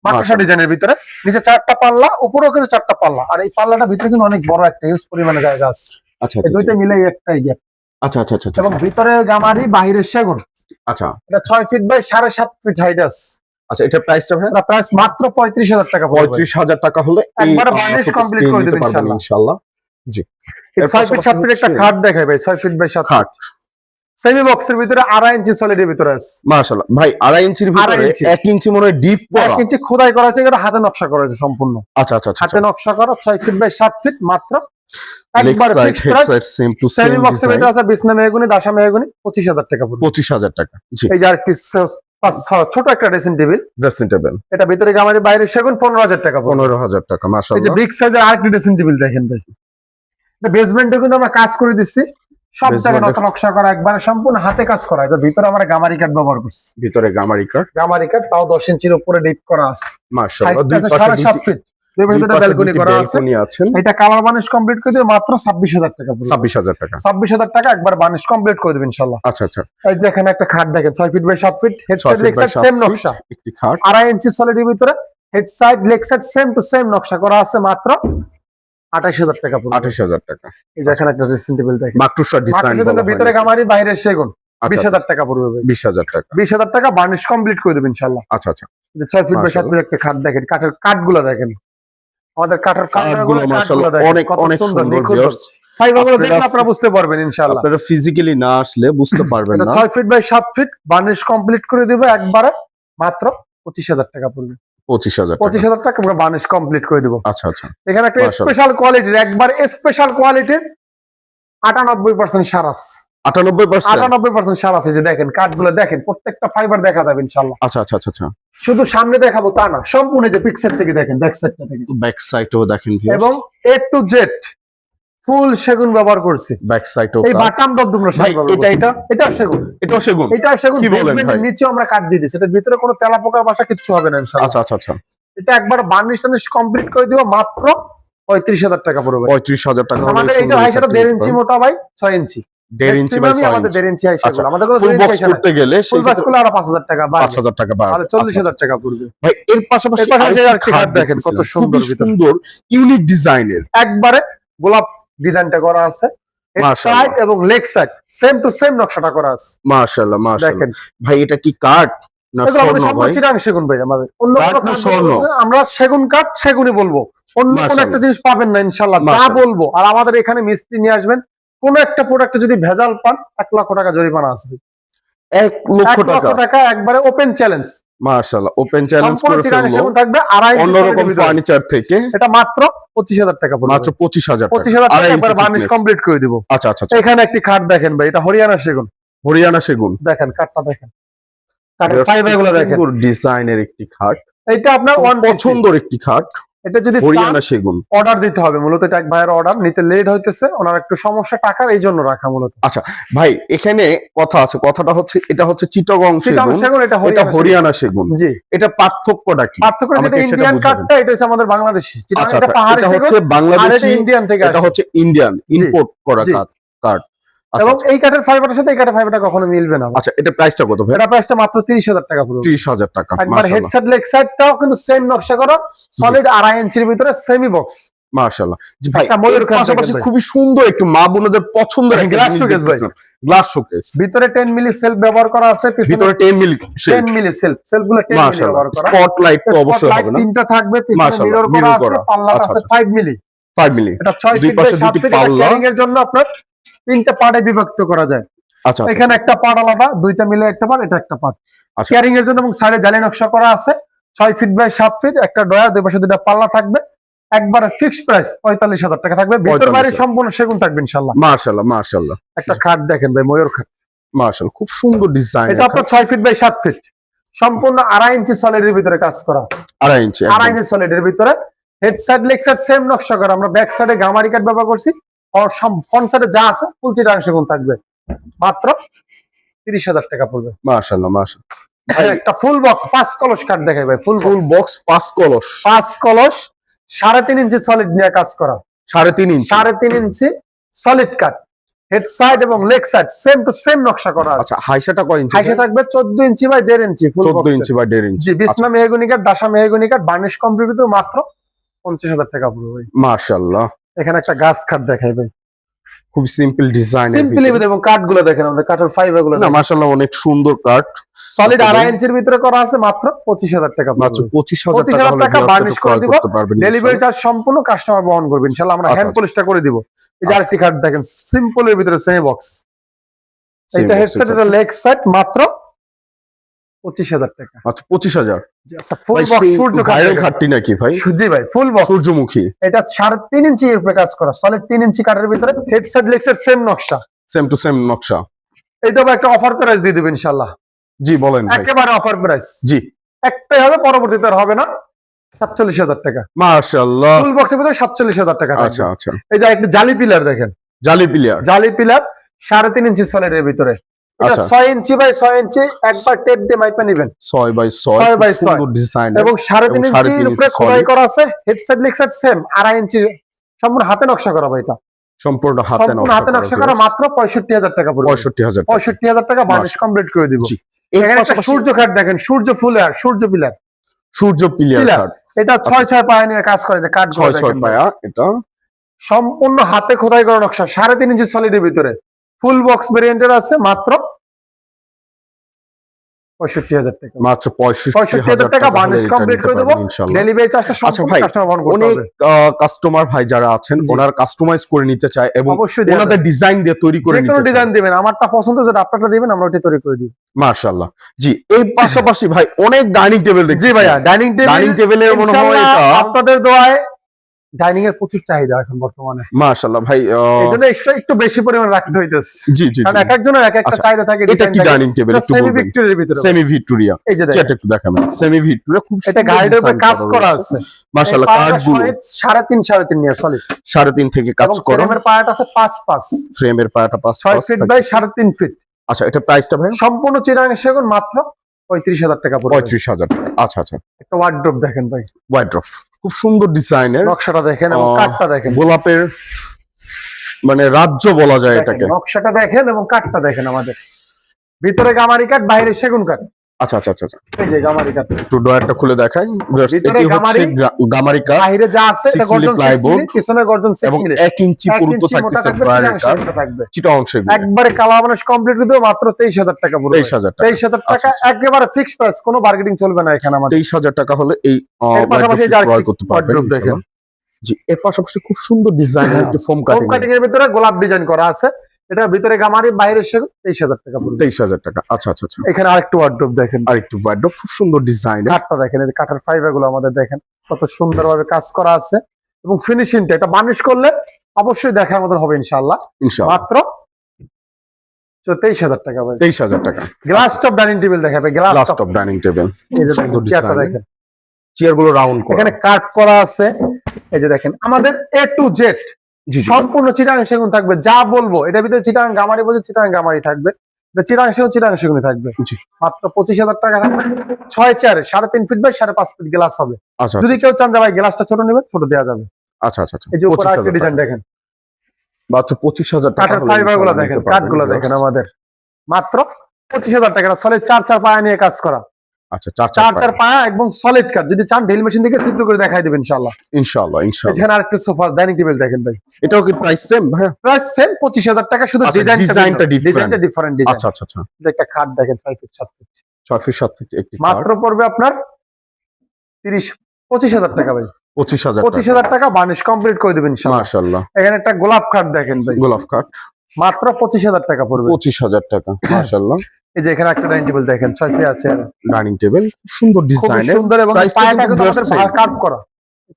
মাকড়সা মাশাআল্লাহ। ডিজাইনের ভিতরে। নিচে 4টা পাল্লা, উপরেও কিন্তু 4টা পাল্লা। আর এই পাল্লাটা ভিতরে কিন্তু অনেক বড় একটা হিউজ পরিমাণে জায়গা আছে। আচ্ছা এই দুইটা মিলাই একটাই গ্যাপ। আচ্ছা আচ্ছা আচ্ছা এবং ভিতরে গামারি, বাইরে সেগুন। আচ্ছা এটা 6 ফিট বাই 7.5 ফিট হাইট আছে। আচ্ছা এটা প্রাইসটা ভাই? এটা প্রাইস মাত্র 35,000 টাকা পড়বে। 35,000 টাকা হলে এই একবারে বার্নিশ কমপ্লিট করে নিতে দেবেন পারবেন ইনশাআল্লাহ। জি। 6 ফিট 7 ফিট একটা খাট দেখাই ভাই। 6 ফিট বাই 7 খাট সেমি বক্সের ভিতরে 2.5 ইঞ্চি সলিডের ভিতরে আছে। মাশাআল্লাহ। ভাই 2.5 ইঞ্চির ভিতরে 2.5 ইঞ্চি। 1 ইঞ্চি মনে হয় ডিপ 1 করা। ইঞ্চি খোদাই করা আছে, এটা হাতে নকশা করা আছে সম্পূর্ণ। আচ্ছা আচ্ছা আচ্ছা। হাতে নকশা করা 6 ফিট বাই 7 ফিট মাত্র। লেগ একবার side fixed head price. Side same to same semi বক্সের ডিজাইন। ভিতরে আছে বিছনা মেহগনি, দাসা মেহগনি 25,000 টাকা পড়বে। 25,000 টাকা। জি। এই যে আরেকটি ছোট একটা ড্রেসিং টেবিল, ড্রেসিং টেবিল এটা ভিতরে গামারি বাইরে সেগুন 15,000 টাকা পড়বে। 15,000 টাকা এই যে মাশাআল্লাহ। বিগ সাইজের আরেকটি ড্রেসিং টেবিল দেখেন ভাই, এটা বেসমেন্টে কিন্তু আমরা কাজ করে দিচ্ছি, সব জায়গায় নকশা করা, একবারে সম্পূর্ণ হাতে কাজ করা। এটার ভিতরে আমরা গামারি কাঠ ব্যবহার করছি, ভিতরে গামারি কাঠ, গামারি কাঠ তাও 10 ইঞ্চির উপরে ডিপ করা আছে মাশাআল্লাহ। দুই সাড়ে পাশে 7 ফিট, দুই পাশে দুটো ব্যালকনি করা আছে। ব্যালকনি আছে। এটা কালার বানিশ কমপ্লিট করে দিবে মাত্র 26,000 টাকা পড়বে। 26,000 টাকা 26,000 টাকা একবার বানিশ কমপ্লিট করে দিবেন ইনশাআল্লাহ। আচ্ছা আচ্ছা। এই যে এখানে একটা খাট দেখেন 6 feet by 7 feet, head side leg side same নকশা, একটি খাট 2.5 ইঞ্চি সলিডের ভিতরে head side leg side same to same নকশা করা আছে, মাত্র 28,000 টাকা পড়বে। 28,000 টাকা। এই যে এখানে একটা ড্রেসিং টেবিল দেখেন, মাকড়সা ডিজাইন মাত্র ভিতরে গামারি বাইরে সেগুন, 20,000 টাকা পড়বে ভাই। 20,000 টাকা 20,000 টাকা বার্নিশ কমপ্লিট করে দেবেন ইনশাআল্লাহ। আচ্ছা আচ্ছা। 6 ফিট বাই 7 ফিট একটা খাট দেখেন, কাঠের কাঠগুলো দেখেন, আমাদের কাঠের কাঠগুলো মাশাআল্লাহ অনেক অনেক সুন্দর ভিউয়ার্স। ফাইবারগুলো দেখলে আপনারা বুঝতে পারবেন ইনশাআল্লাহ। আপনারা ফিজিক্যালি না আসলে বুঝতে পারবেন না। 6 feet by 7 feet varnish complete করে দেব একবারে, মাত্র 25,000 টাকা পড়বে। 25,000 টাকা 25,000 টাকা আমরা বার্নিশ কমপ্লিট করে দেব। আচ্ছা আচ্ছা। এখানে একটা মাশাআল্লাহ। স্পেশাল কোয়ালিটির, একবার স্পেশাল কোয়ালিটির 98% সারাস, 98%। 98% সারাস। এই যে দেখেন কাঠগুলো দেখেন, প্রত্যেকটা ফাইবার দেখা যাবে ইনশাআল্লাহ। আচ্ছা আচ্ছা আচ্ছা আচ্ছা। শুধু সামনে দেখাবো তা না, সম্পূর্ণ যে পিকচার থেকে দেখেন, ব্যাক সাইডটা থেকে, ব্যাক সাইডও দেখেন ভিউয়ার্স। এবং A to Z ফুল সেগুন ব্যবহার করছি। ব্যাক সাইডও এই বাটাম দবদুমরা ভাই এটা সেগুন, এটাও সেগুন। এটা সেগুন। কি বলেন ভাই? নিচে আমরা কাট দিয়ে দিছি, এটার ভিতরে কোনো তেলা পোকার বাসা কিচ্ছু হবে না ইনশাআল্লাহ। আচ্ছা আচ্ছা আচ্ছা। এটা একবার বার্নিশ টার্নিশ কমপ্লিট করে দিব, মাত্র 35,000 টাকা পড়বে। 35,000 টাকা হলে আমাদের সুন্দর এটা হয় সেটা একটা 1.5 ইঞ্চি মোটা ভাই 6 ইঞ্চি, 1.5 ইঞ্চি বাই 6 আমাদের ইঞ্চি। 1.5 ইঞ্চি হয় আচ্ছা, সেগুলো, আমাদের কোনো ফুল 2 বক্স ইঞ্চি হয় না। করতে গেলে ফুল বক্স করলে আরো 5,000 টাকা বাড়বে, 5,000 টাকা বাড়বে। তাহলে 40,000 টাকা পড়বে ভাই এর পাশাপাশি এর পাশাপাশি আরেকটি আরেকটি খাট দেখেন, কত দেখতেছেন, সুন্দর খুবই ভিতরে। সুন্দর ইউনিক ডিজাইনের। একবারে গোলাপ ডিজাইনটা করা আছে, হেড মাশাআল্লাহ। সাইড এবং leg side same to same নকশাটা করা আছে। মাশাআল্লাহ মাশাআল্লাহ। দেখেন ভাই এটা কি কাঠ না এগুলো আমাদের স্বর্ণ সম্পূর্ণ ভাই? চিটাং সেগুন ভাই, আমাদের অন্য কাঠ কোনো না কাঠ স্বর্ণ? বলবো না, আমরা সেগুন কাঠ সেগুনই বলবো, অন্য কোনো মাশাআল্লাহ। একটা জিনিস পাবেন না ইনশাআল্লাহ। যা মাশাআল্লাহ। বলবো, আর আমাদের এখানে মিস্ত্রি নিয়ে আসবেন, কোন একটা প্রোডাক্টে যদি ভেজাল পান 1 লক্ষ টাকা জরিমানা আসবে। 1 লক্ষ 1 লক্ষ টাকা টাকা একবারে ওপেন চ্যালেঞ্জ, মাশাআল্লাহ। ওপেন চ্যালেঞ্জ সম্পূর্ণ করে চিটাং ফেললো। সেগুন থাকবে, 2.5 ইঞ্চি অন্যরকম quality ভিতরে। ফার্নিচার থেকে এটা মাত্র 25,000 টাকা পড়বে, মাত্র 25,000 টাকা। 25,000 টাকা 2.5 একবার ইঞ্চি বার্নিশ thickness। কমপ্লিট করে দিব। আচ্ছা আচ্ছা আচ্ছা। এখানে একটি খাট দেখেন ভাই, এটা হরিয়ানা সেগুন, হরিয়ানা সেগুন। দেখেন কাঠটা দেখেন, কাঠের ফাইবারগুলো দেখেন। সুন্দর ডিজাইনের একটি খাট, এটা আপনার ওয়ান পছন্দের একটি খাট, এটা যদি হরিয়ানা সেগুন। অর্ডার দিতে হবে, মূলত এটা এক ভাইয়ের অর্ডার নিতে লেট হইতেছে, ওনার একটু সমস্যা টাকার, এই জন্য রাখা মূলত। ভাই এখানে কথা আছে, কথাটা হচ্ছে এটা হচ্ছে চিটাগং চিটাং সেগুন, সেগুন, এটা এটা হরিয়ানা হরিয়ানা সেগুন। সেগুন। জি, এটা পার্থক্যটা কি? পার্থক্য হচ্ছে আমাকে এটা সেটা ইন্ডিয়ান বুঝাবেন। কাঠটা, এটা হচ্ছে আমাদের বাংলাদেশি। চিটাং আচ্ছা এটা আচ্ছা, পাহাড়ি এটা সেগুন, হচ্ছে আর এটা বাংলাদেশি, ইন্ডিয়ান থেকে এটা আসে। হচ্ছে ইন্ডিয়ান ইম্পোর্ট করা জি। কাঠ। আচ্ছা এবং আচ্ছা। এই কাঠের ফাইবারের সাথে এই কাঠের ফাইবারটা কখনো মিলবে না। আচ্ছা এটা প্রাইসটা কত ভাই? এটা প্রাইসটা মাত্র 30,000 টাকা পড়বে। 30,000 টাকা একবার মাশাআল্লাহ হেডসেট লেগ সাইডটাও কিন্তু সেম নকশা করা, সলিড 2.5 ইঞ্চির ভিতরে সেমি বক্স। মাশাআল্লাহ। জি ভাই একটা ময়ূর এর কাঠ পাশাপাশি দেখেন ভাই। খুবই সুন্দর একটু মা বোনদের পছন্দের একটা গ্লাস জিনিস শোকেস ভাই। দেখতেছেন। Glass showcase. ভিতরে 10 মিলি সেলফ ব্যবহার করা আছে, ভিতরে 10 মিলি 10 মিলি সেলফগুলো 10 মিলি মাশাআল্লাহ। ব্যবহার করা। স্পটলাইট তো অবশ্যই Spotlight হবে না? তিনটা থাকবে, পিছনে মাশাআল্লাহ, মিরর করা mirror আছে, করা। পাল্লা আচ্ছা, আছে আচ্ছা। 5 মিলি। 5 মিলি। এটা 6 দুই ফিট পাশে বাই 7 দুটি ফিট, পাল্লা। ক্যারিং এর জন্য আপনার তিনটা পার্টে বিভক্ত করা যায়। আচ্ছা আচ্ছা। এখানে একটা পার্ট আলাদা, দুইটা মিলে একটা পার্ট, এটা একটা পার্ট। আচ্ছা। ক্যারিং এর জন্য এবং সাইডে জালি নকশা করা আছে, 6 ফিট বাই 7 ফিট, একটা ড্রয়ার, দুই পাশে দুইটা পাল্লা থাকবে। একবারে ফিক্সড প্রাইস 45,000 টাকা থাকবে, ভিতর বাইরে 45,000 সম্পূর্ণ সেগুন থাকবে ইনশাআল্লাহ। মাশাআল্লাহ মাশাআল্লাহ একটা খাট দেখেন ভাই, ময়ূর খাট, মাশাআল্লাহ, খুব সুন্দর ডিজাইন। এটা আপনার 6 ফিট বাই 7 ফিট, সম্পূর্ণ 2.5 ইঞ্চি সলিডের ভিতরে কাজ করা, 2.5 ইঞ্চি 2.5 ইঞ্চি সলিডের ভিতরে। Head side leg side same নকশা করা, আমরা ব্যাক সাইডে গামারি কাঠ ব্যবহার করছি, আর ফ্রন্ট সাইডে যা আছে ফুল চিটাং সেগুন থাকবে, মাত্র 30,000 টাকা পড়বে। মাশাআল্লাহ মাশাআল্লাহ। একটা ফুল বক্স 5 কলস কাঠ দেখাই ভাই, ফুল ফুল বক্স 5 কলস, 5 কলস 3.5 ইঞ্চি সলিড নিয়ে কাজ করা, 3.5 ইঞ্চি। 3.5 ইঞ্চি সলিড কাঠ, হেড সাইড এবং leg side same to same নকশা করা আছে। আচ্ছা হাইসাটা কয় ইঞ্চি? হাইসে থাকবে 14 inch by 1.5 inch, full 14 inch by 1.5 ইঞ্চি। জি, বিছনা মেহগনি কাঠ, দাসা মেহগনি কাঠ, বার্নিশ কমপ্লিট করে মাত্র 25,000 টাকা পড়বে ভাই। মাশাআল্লাহ, এখানে একটা গাছ খাট দেখাই ভাই, খুব সিম্পল ডিজাইনের সিম্পলি এবং কাঠগুলো দেখেন, আমাদের কাঠের ফাইবারগুলো না মাশাআল্লাহ অনেক সুন্দর কাঠ। সলিড 2.5 ইঞ্চির ভিতরে করা আছে, মাত্র 25,000 টাকা মাত্র পড়বে। 25,000 টাকা 25,000 হলে টাকা ভিউয়ার্স বার্নিশ করে দিব, করতে পারবেন। ডেলিভারি চার্জ সম্পূর্ণ কাস্টমার বহন করবে ইনশাআল্লাহ। আমরা আচ্ছা, হ্যান্ড আচ্ছা। পলিশটা করে দিব। এই যে আচ্ছা। আরেকটি খাট দেখেন, সিম্পলের ভিতরে সেমি বক্স, এটা হেডসেট, এটা লেগ সাইড, মাত্র 25,000 টাকা। আচ্ছা 25,000। একটা ফুল বক্স সূর্য ভাইরাল খাটটি নাকি ভাই? জি ভাই, ফুল বক্স সূর্যমুখী। এটা 3.5 ইঞ্চি এর উপরে কাজ করা, সলিড 3 ইঞ্চি কাঠের ভিতরে, হেডসেট লেগ সাইড সেম নকশা। সেম টু সেম নকশা। এটা একটা অফার প্রাইস দিয়ে দেব ইনশাআল্লাহ, জি বলেন ভাই। একেবারে অফার প্রাইস, জি একটাই হবে, পরবর্তীতে আর হবে না। 47,000 টাকা মাশাআল্লাহ। ফুল বক্সের ভিতরে 47,000 টাকা থাকবে। আচ্ছা আচ্ছা, এই যে একটা জালি পিলার দেখেন, জালি পিলিয়ার। জালি পিলার 3.5 ইঞ্চি সলিডের ভিতরে, এটা আচ্ছা। 6 ইঞ্চি বাই 6 ইঞ্চি, একবার টেপ দিয়ে মাইপা নেবেন 6 বাই 6 6 বাই 6 সুন্দর ডিজাইন এবং 3.5 এবং 3.5 ইঞ্চির উপরে ইঞ্চি খোদাই solid। করা আছে, head side leg side same 2.5 ইঞ্চি, সম্পূর্ণ হাতে নকশা করা ভাই, এটা সম্পূর্ণ সম্পূর্ণ হাতে নকশা করা, মাত্র 65,000 টাকা পড়বে। 65,000 টাকা। 65,000 টাকা বানিশ কমপ্লিট করে দিব। জি, এর এখানে একটা পাশাপাশি সূর্য কাঠ দেখেন, সূর্য ফুলের, সূর্য পিলার, সূর্য পিলিয়ার পিলার, কাঠ এটা 6 পায়া নিয়ে কাজ করে, যে কাঠ 6 পায়া, এটা সম্পূর্ণ হাতে খোদাই করা নকশা, 3.5 ইঞ্চি সলিডের ভিতরে, ফুল বক্স ভেরিয়েন্টের আছে, মাত্র 65,000 টাকা। মাত্র 65,000 টাকা বানিশ কমপ্লিট করে দেবো। ইনশাআল্লাহ। ডেলিভারি চার্জটা আচ্ছা সম্পূর্ণ ভাই, কাস্টমার বহন করতে অনেক হবে। কাস্টমার ভাই যারা আছেন, জি। ওনারা কাস্টমাইজ করে নিতে চায় এবং অবশ্যই দেয়া ওনাদের যাবে। ডিজাইন দিয়ে তৈরি করে যে নিতে কোনো চায়। ডিজাইন দিবেন, আমারটা পছন্দ, যেটা আপনারটা দিবেন আমরা ওটা তৈরি করে দিই। মাশাআল্লাহ। জি, এই পাশাপাশি ভাই অনেক ডাইনিং টেবিল দেখছি। জি ভাইয়া, ডাইনিং ডাইনিং টেবিলের মনে হয় ইনশাআল্লাহ এটা আপনাদের দোয়ায় ডাইনিং এর প্রচুর চাহিদা এখন বর্তমানে, মাশাআল্লাহ ভাই। এই জন্য এক্সট্রা একটু বেশি পরিমাণ রাখতে হইতেছে, জি জি কারণ জি। এক একজনের এক একটা আচ্ছা, চাহিদা থাকে। এটা কি ডাইনিং টেবিল একটু সেমি বলবেন? ভিক্টোরিয়ার ভিতরে, সেমি ভিক্টোরিয়া। এই যে এটা দেখেন, একটু দেখাবেন। সেমি ভিক্টোরিয়া, খুব এটা সুন্দর গাইডের উপরে design কাজ করা রয়েছে। আছে। মাশাআল্লাহ, কাঠগুলো 3.5 নিয়ে সলিড 3.5 থেকে কাজ এবং করা। ফ্রেমের পায়াটা আছে 5 ফ্রেমের পায়াটা 5 6 ফিট বাই 3.5 ফিট, আচ্ছা, এটা প্রাইসটা ভাই? সম্পূর্ণ চিরাং সেগুন, মাত্র 35,000 টাকা পড়বে। 35,000 টাকা। আচ্ছা আচ্ছা। একটা ওয়ার্ড্রপ দেখেন ভাই, ওয়াইড্রপ খুব সুন্দর ডিজাইনের, নকশাটা দেখেন এবং কাঠটা দেখেন, গোলাপের মানে রাজ্য বলা যায় দেখেন, এটাকে। নকশাটা দেখেন এবং কাঠটা দেখেন, আমাদের ভিতরে গামারি কাঠ, বাইরে সেগুন কাঠ। আচ্ছা আচ্ছা আচ্ছা। এই যে গামারি কাঠ, একটু ডয়ারটা খুলে দেখাই। ভিতরে এটি হচ্ছে গামারি কাঠ বাইরে যা আছে এটা 6 মিলি গর্জন 6 plywood মিলি, পিছনে গর্জন 6 এবং মিলি, 1 ইঞ্চি পুরুত্ব থাকতেছে ডয়ারের কাঠ। থাকবে চিটাং সেগুন একবারে কালার বানিশ কমপ্লিট করে দেবো, মাত্র 23,000 টাকা পড়বে। 23,000 টাকা। 23,000 টাকা আচ্ছা, আচ্ছা। একেবারে ফিক্সড প্রাইস, কোনো বার্গেনিং চলবে না এখানে আমাদের। 23,000 টাকা হলে এই এর পাশাপাশি wardrobe যা ক্রয় করতে পারবেন wardrobe দেখেন। ইনশাআল্লাহ। জি, এর পাশাপাশি খুব সুন্দর ডিজাইনের একটি ফোম হোম কাটিং। কাটিং এর ভিতরে গোলাপ ডিজাইন করা আছে, এটা ভিতরে গামারি, বাইরে সেগুন, 23,000 টাকা পড়বে। 23,000 টাকা। আচ্ছা আচ্ছা আচ্ছা। এখানে আরেকটু ওয়ার্ড্রপ দেখেন, আরেকটু ওয়ার্ড্রপ খুব সুন্দর ডিজাইনের। কাঠটা দেখেন, এই কাঠের ফাইবার গুলো আমাদের দেখেন কত সুন্দরভাবে কাজ করা আছে, এবং ফিনিশিংটা এটা বার্নিশ করলে অবশ্যই দেখার মতন হবে ইনশাআল্লাহ। ইনশাআল্লাহ মাত্র 23,000 টাকা ভাই। 23,000 টাকা। গ্লাস টপ ডাইনিং টেবিল দেখাবে, glass last top, of dining table, এই যে সুন্দর দেখেন, চেয়ারটা ডিজাইন। দেখেন, চেয়ার গুলো রাউন্ড করা। এখানে কাট করা আছে, এই যে দেখেন, আমাদের A to Z জি জি। সম্পূর্ণ চিটাং সেগুন থাকবে, যা বলবো এটার ভিতরে চিটাং গামারি বলছে, চিটাং গামারি থাকবে, এটা চিটাং সেগুন থাকবে। জি। মাত্র 25,000 টাকা থাকবে। 6 চেয়ারে 3.5 ফিট বাই 5.5 ফিট গ্লাস হবে। আচ্ছা যদি কেউ চান যে ভাই গ্লাসটা ছোট নেবেন, ছোট দেওয়া যাবে। আচ্ছা আচ্ছা আচ্ছা। এই যে উপরে 25,000 আরেকটা ডিজাইন দেখেন, মাত্র 25,000 টাকা। কাঠের ফাইবার গুলো দেখেন, কাঠগুলো দেখেন, আমাদের মাত্র 25,000 টাকা। সলিড 4 পায়া নিয়ে কাজ করা, আচ্ছা, 4 পায়া এবং সলিড কাঠ। যদি চান ড্রিল মেশিন থেকে চিত্র করে দেখাই দেবেন ইনশাআল্লাহ। ইনশাআল্লাহ ইনশাআল্লাহ। এখানে আরেকটা সোফা ডাইনিং টেবিল দেখেন ভাই, এটাও কি প্রাইস সেম ভাই? প্রাইস সেম 25,000 টাকা, শুধু আচ্ছা, ডিজাইনটা different। Different design. আচ্ছা আচ্ছা আচ্ছা। একটা খাট দেখেন 6 ফিট 7 ফিট, 6 ফিট 7 ফিট একটি মাত্র পড়বে আপনার 25,000 টাকা ভাই। 25,000 টাকা। 25,000 টাকা বার্নিশ কমপ্লিট করে দেবেন ইনশাআল্লাহ। মাশাআল্লাহ। এখানে একটা গোলাপ খাট দেখেন ভাই, গোলাপ কাঠ মাত্র 25,000 টাকা পড়বে। 25,000 টাকা। মাশাআল্লাহ। এই যে এখানে একটা ডাইনিং টেবিল দেখেন 6 চেয়ার চেয়ার, ডাইনিং টেবিল খুব সুন্দর খুব ডিজাইনের। সুন্দর, এবং প্রাইসটা পায়াটা কিন্তু কিন্তু আমাদের same। কাট করা,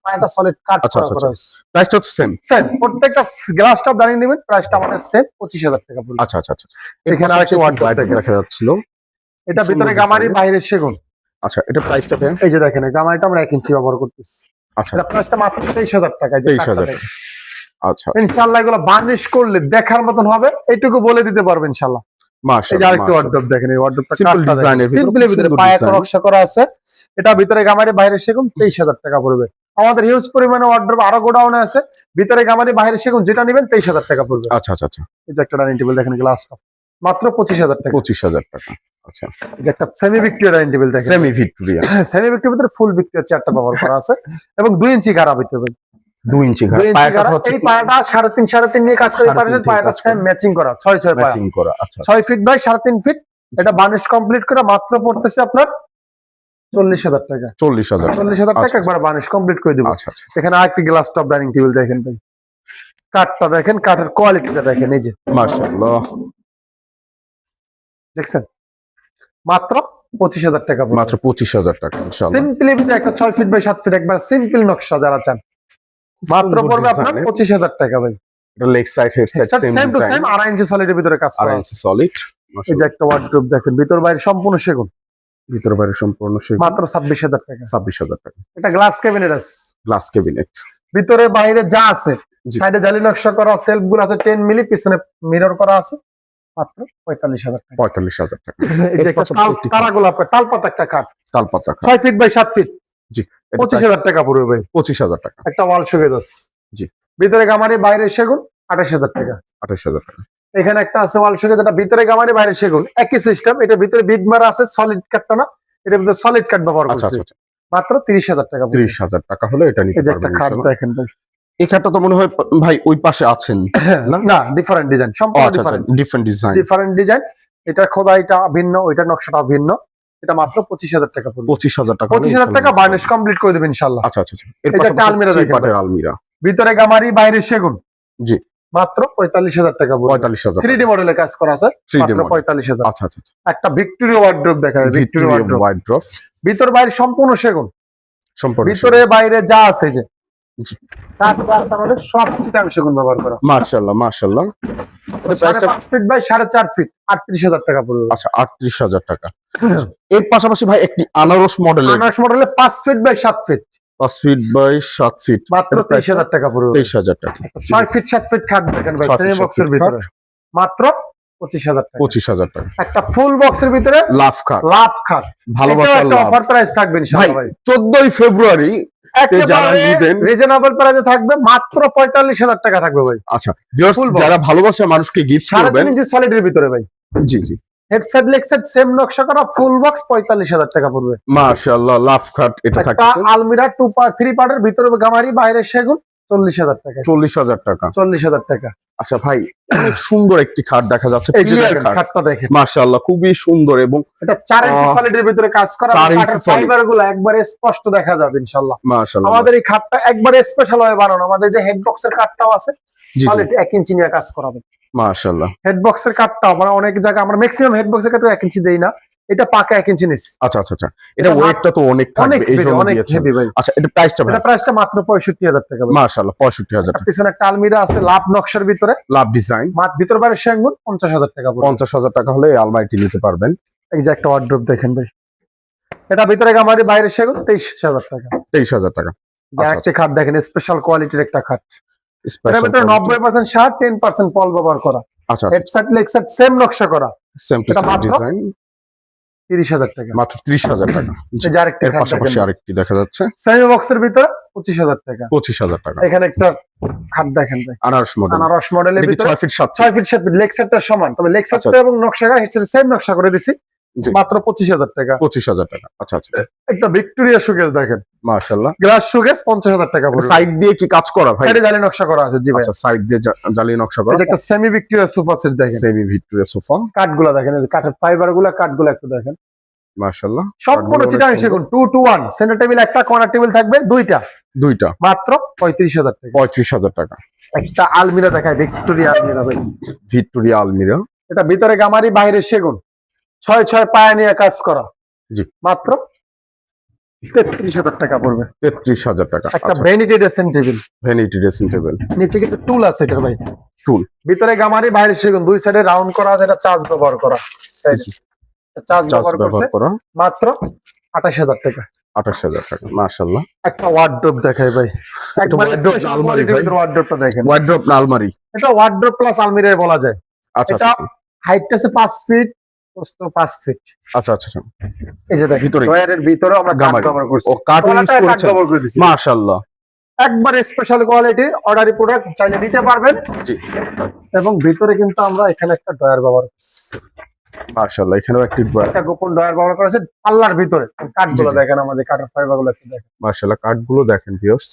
পায়াটা সলিড কাট আচ্ছা, করা আচ্ছা, করা। প্রাইসটা তো সেম। সেম প্রত্যেকটা গ্লাস টপ ডাইনিং নেবেন, প্রাইসটা আমাদের সেম 25,000 টাকা পড়বে। আচ্ছা আচ্ছা আচ্ছা। এখানে আরেকটা wardrobe দেখেন। দেখা যাচ্ছিল। এটা সুন্দর ভিতরে গামারি, design। বাইরে সেগুন। আচ্ছা, এটা প্রাইসটা ভাই? এই যে দেখেন, এই গামারিটা আমরা 1 ইঞ্চি ব্যবহার করতেছি, আচ্ছা, এটা প্রাইসটা মাত্র 23,000 টাকা। এই যে 23,000 কাঠটা দেখেন। আচ্ছা। ইনশাআল্লাহ এগুলো বার্নিশ করলে দেখার মতন হবে, এইটুকু বলে দিতে পারবে ইনশাআল্লাহ। এই যে মাশাআল্লাহ। আরেকটা ওয়ার্ড্রপ দেখেন, এই ওয়ার্ড্রপটা Simple design এর ভিতরে, সিম্পলের খুব ভিতরে সুন্দর পায়া design। নকশা করা আছে, এটা ভিতরে গামারি, বাইরে সেগুন, 23,000 টাকা পড়বে। আমাদের হিউজ পরিমাণে ওয়ার্ড্রপ আরো গোডাউনে আছে, ভিতরে গামারি, বাইরে সেগুন, যেটা নেবেন 23,000 টাকা পড়বে। আচ্ছা আচ্ছা আচ্ছা। এই যে একটা ডাইনিং টেবিল দেখেন, গ্লাস টপ, মাত্র 25,000 টাকা। 25,000 টাকা। আচ্ছা, এই যে একটা সেমি ভিক্টোরিয়া ডাইনিং টেবিল দেখেন, সেমি ভিক্টোরিয়া। সেমি ভিক্টোরিয়ার ভিতরে ফুল ভিক্টোরিয়া চেয়ারটা ব্যবহার করা আছে, এবং 2 ইঞ্চি গাড়া ভিতরে 2 ইঞ্চি ঘাট। 2 ইঞ্চি পায়াটা গাড়া। হচ্ছে এই পায়াটা 3.5 নিয়ে কাজ করে 3.5 পারেন, পায়াটা কাজ সেম করে। ম্যাচিং করা, 6 পায়া, ম্যাচিং করা। আচ্ছা। 6 ফিট বাই 3.5 ফিট। এটা বার্নিশ কমপ্লিট করে মাত্র পড়তেছে আপনার 40,000 টাকা। 40,000। 40,000 টাকা আচ্ছা। একবার বার্নিশ কমপ্লিট করে দিব। আচ্ছা আচ্ছা। এখানে আরেকটি গ্লাস টপ ডাইনিং টেবিল দেখেন ভাই, কাঠটা দেখেন, কাঠের কোয়ালিটিটা দেখেন, এই যে মাশাআল্লাহ। দেখছেন, মাত্র 25,000 টাকা পড়বে। মাত্র 25,000 টাকা ইনশাআল্লাহ। সিম্পলি একটা 6 ফিট বাই 7 ফিট একবার সিম্পল নকশা যারা চান, মাত্র সুন্দর পড়বে আপনার design এর। 25,000 টাকা ভাই। এটা leg side head side same same to design. Same 2.5 inch সলিডের ভিতরে কাজ করা 2.5 আছে। ইঞ্চি সলিড। এই যে একটা ওয়ার্ডরোব দেখেন, ভিতর বাইরে সম্পূর্ণ সেগুন, ভিতরে বাইরে সম্পূর্ণ সেগুন। মাত্র 26,000 টাকা। 26,000 টাকা। এটা গ্লাস ক্যাবিনেট আছে, গ্লাস ক্যাবিনেট। ভিতরে বাইরে যা আছে, জি। সাইডে জালি নকশা করা, সেলফ গুলো আছে 10 মিলি, পিছনে মিরর করা আছে, মাত্র 45,000 টাকা। 45,000 টাকা। এই যে একটা তারাগুলো আপনার তালপাতা একটা কাঠ, তালপাতা খাট। 6 ফিট বাই 7 ফিট, জি। 25,000 টাকা পড়বে ভাই। 25,000 টাকা। একটা ওয়াল শোকেস আছে। জি। ভিতরে গামারি বাইরে সেগুন, 28,000 টাকা। 28,000 টাকা। এখানে একটা আছে ওয়াল শোকেস, যেটা ভিতরে গামারি বাইরে সেগুন, একই সিস্টেম। এটা ভিতরে বিগ মারা আছে, সলিড কাঠটা না, এটা ভিতরে সলিড কাঠ ব্যবহার আচ্ছা করছে। আচ্ছা। মাত্র 30,000 টাকা। 30,000 টাকা হলে এটা নিতে এই যে একটা পারবেন খাট ইনশাআল্লাহ। দেখেন ভাই, এই খাটটা তো মনে হয় ভাই ওই পাশে আছেন না? না ডিফারেন্ট ডিজাইন, ও সম্পূর্ণ আচ্ছা আচ্ছা, different, different design. Different design. এটা খোদাইটা ভিন্ন, ওইটার নকশাটা ভিন্ন। এটা মাত্র 25,000 টাকা পড়বে। 25,000 টাকা। 25,000 টাকা বার্নিশ কমপ্লিট করে দেবেন ইনশাআল্লাহ। আচ্ছা আচ্ছা। এর এটা একটা পাশে আলমিরা দেখেন পাটের ভাই। আলমিরা। ভিতরে গামারি বাইরে সেগুন, জি। মাত্র 45,000 টাকা পড়বে। 45,000 3D মডেলে কাজ করা আছে, 3D মাত্র মডেল। 45,000। আচ্ছা আচ্ছা। একটা ভিক্টোরিয়া ওয়ার্ডরোব দেখা যায়, ভিক্টোরিয়া ওয়ার্ডরোব, ওয়ার্ডরোব ভিতর বাইরে সম্পূর্ণ সেগুন, সম্পূর্ণ ভিতরে বাইরে যা আছে যে জি। আমাদের সব চিটাং সেগুন ব্যবহার করা। মাশাআল্লাহ মাশাআল্লাহ। প্রাইসটা 5 ফিট বাই 4.5 ফিট, 38,000 টাকা পড়বে। আচ্ছা 38,000 টাকা। এর পাশাপাশি ভাই একটি আনারস মডেলের, আনারস মডেলে 5 feet by 7 feet, 5 feet by 7 feet, মাত্র 23,000 টাকা পড়বে। 23,000 টাকা। 6 ফিট 7 ফিট খাট দেখেন ভাই, 6 ফিট সেমি 7 বক্সের ফিট ভিতরে, মাত্র 25,000 টাকা। 25,000 টাকা। একটা ফুল বক্সের ভিতরে লাভ খাট, লাভ খাট, ভালোবাসার লাভ। অফার প্রাইস থাকবে ভাই ইনশাআল্লাহ ভাই। 14ই ফেব্রুয়ারি যারা নিবেন, রিজনেবল প্রাইসে থাকবে, মাত্র 45,000 টাকা থাকবে ভাই। আচ্ছা ভিউয়ার্স Full box। যারা ভালোবাসার মানুষকে গিফট করবেন, 3.5 ইঞ্চি সলিডের ভিতরে ভাই, জি জি, হেডসেট লেগসেট সেম নকশা করা ফুল বক্স 45,000 টাকা পড়বে। মাশাআল্লাহ লাভ খাট এটা একটা থাকছে আলমিরা 2 পার্ট 3 পার্টের ভিতরে গামারি বাইরে সেগুন, 40,000 টাকা। 40,000 টাকা। 40,000 টাকা। আচ্ছা ভাই অনেক সুন্দর একটি খাট দেখা যাচ্ছে, এই যে ক্লিয়ার দেখেন, খাট, খাটটা দেখেন, মাশাআল্লাহ খুবই সুন্দর এবং এটা 4 ইঞ্চি সলিডের ভিতরে কাজ করা, 4 ইঞ্চি solid। ফাইবার গুলো একবারে স্পষ্ট দেখা যাবে ইনশাআল্লাহ। মাশাআল্লাহ। আমাদের এই খাটটা একবারে স্পেশাল ভাবে বানানো, আমাদের যে হেড বক্সের কাঠটাও আছে জি জি, সলিড 1 ইঞ্চি নিয়ে কাজ করাবে। মাশাআল্লাহ। হেড বক্সের কাঠটা আমরা অনেক জায়গায়, আমরা ম্যাক্সিমাম হেড বক্সের কাঠটা 1 ইঞ্চি দেই না, এটা পাকা 1 ইঞ্চি নিছি। আচ্ছা আচ্ছা আচ্ছা, এটা এটা ওয়েটটা তো অনেক থাকবে অনেক এই জন্য অনেক দিয়েছেন। হেভি ভাই। আচ্ছা এটা প্রাইসটা ভাই? এটা প্রাইসটা মাত্র 65,000 টাকা ভাই। মাশাআল্লাহ 65,000 টাকা। পিছনে একটা আলমিরা আছে লাভ নকশার ভিতরে, লাভ ডিজাইন, ভিতর বাইরে সেগুন, 50,000 টাকা পড়বে। 50,000 টাকা হলে এই আলমারিটি নিতে পারবেন। এই যে একটা ওয়ার্ডরোব দেখেন ভাই, এটা ভিতরে গামারি বাইরে সেগুন, 23,000 টাকা। 23,000 টাকা। আচ্ছা, একটা খাট দেখেন, স্পেশাল কোয়ালিটির একটা খাট, এটার স্পেশাল ভিতরে 90% শার্ট, 10% পল ব্যবহার করা, আচ্ছা হেডসেট লেগসেট সেম নকশা করা, সেম টু এটা সেম মাত্র ডিজাইন, 30,000 টাকা। মাত্র 30,000 টাকা। জি, এই যে আরেকটা এর খাট পাশাপাশি দেখেন, আরেকটি দেখা যাচ্ছে সেমি বক্সের ভিতরে 25,000 টাকা। 25,000 টাকা। এখানে একটা খাট দেখেন ভাই, আনারস মডেল, আনারস মডেলের এটা কি ভিতরে 6 ফিট 7 6 ফিট 7 ফিট, লেগ সেটটা সমান, তবে লেগ সেটটা এবং নকশা করা হেডসেট সেম নকশা করে দিছি, জি। মাত্র 25,000 টাকা। 25,000 টাকা। আচ্ছা আচ্ছা, একটা ভিক্টোরিয়া শোকেস দেখেন, মাশাআল্লাহ। গ্লাস শোকেস 50,000 টাকা পড়বে। সাইড দিয়ে কি কাজ করা ভাই? সাইডে জালি নকশা করা আছে, জি ভাই। আচ্ছা সাইড দিয়ে জালি নকশা এই করা। যে একটা সেমি ভিক্টোরিয়া সোফা সেট দেখেন, সেমি ভিক্টোরিয়া সোফা, কাঠগুলো দেখেন, এই যে কাঠের ফাইবার গুলা, কাঠগুলো একটু দেখেন, মাশাআল্লাহ। সম্পূর্ণ কাঠগুলো চিটাং অনেক সেগুন, 2 to 1 সেন্টার টেবিল একটা, কর্নার টেবিল থাকবে দুইটা, দুইটা, মাত্র 35,000 টাকা। 35,000 টাকা। একটা আলমিরা দেখায়, ভিক্টোরিয়া আলমিরা ভাই, ভিক্টোরিয়া আলমিরা, এটা ভিতরে গামারি বাইরে সেগুন, 6 পায়া নিয়ে কাজ করা, জি। মাত্র 33,000 টাকা পড়বে। 33,000 টাকা। একটা আচ্ছা vanity dressing table, vanity dressing table, নিচে কিন্তু টুল আছে এটার ভাই, টুল, ভিতরে গামারি বাইরে সেগুন, দুই সাইডে রাউন্ড করা আছে, এটা চার্জ ব্যবহার করা, চার্জ চার্জ ব্যবহার করছে, ব্যবহার করা, মাত্র 28,000 টাকা। 28,000 টাকা। মাশাআল্লাহ। একটা ওয়ার্ডরোব দেখাই ভাই, একবার wardrobe না আলমারি ভাই? ওয়ার্ডরোবটা দেখেন, ওয়ার্ড্রপ না আলমারি? এটা ওয়ার্ডরোব প্লাস আলমিরা বলা যায়। আচ্ছা এটা আচ্ছা হাইটটা আছে 5 ফিট, প্রস্থ 5 ফিট। আচ্ছা আচ্ছা আচ্ছা। এই যে দেখেন, ভিতরে ড্রয়ারের ভিতরে আমরা কাঠ গামারি। ব্যবহার করছি, ও কাঠ ইউজ গলাটায় কাঠ করেছেন? ব্যবহার করে দিছি। মাশাআল্লাহ। একবার স্পেশাল কোয়ালিটির অর্ডারি প্রোডাক্ট চাইলে নিতে পারবেন, জি। এবং ভিতরে কিন্তু আমরা এখানে একটা ড্রয়ার ব্যবহার করছি, মাশাআল্লাহ। এখানেও একটি ড্রয়ার, একটা গোপন ড্রয়ার ব্যবহার করেছে পাল্লার ভিতরে। কাঠগুলো জি, জি। দেখেন, আমাদের কাঠের ফাইবার গুলো একটু দেখেন, মাশাআল্লাহ কাঠগুলো দেখেন ভিউয়ার্স,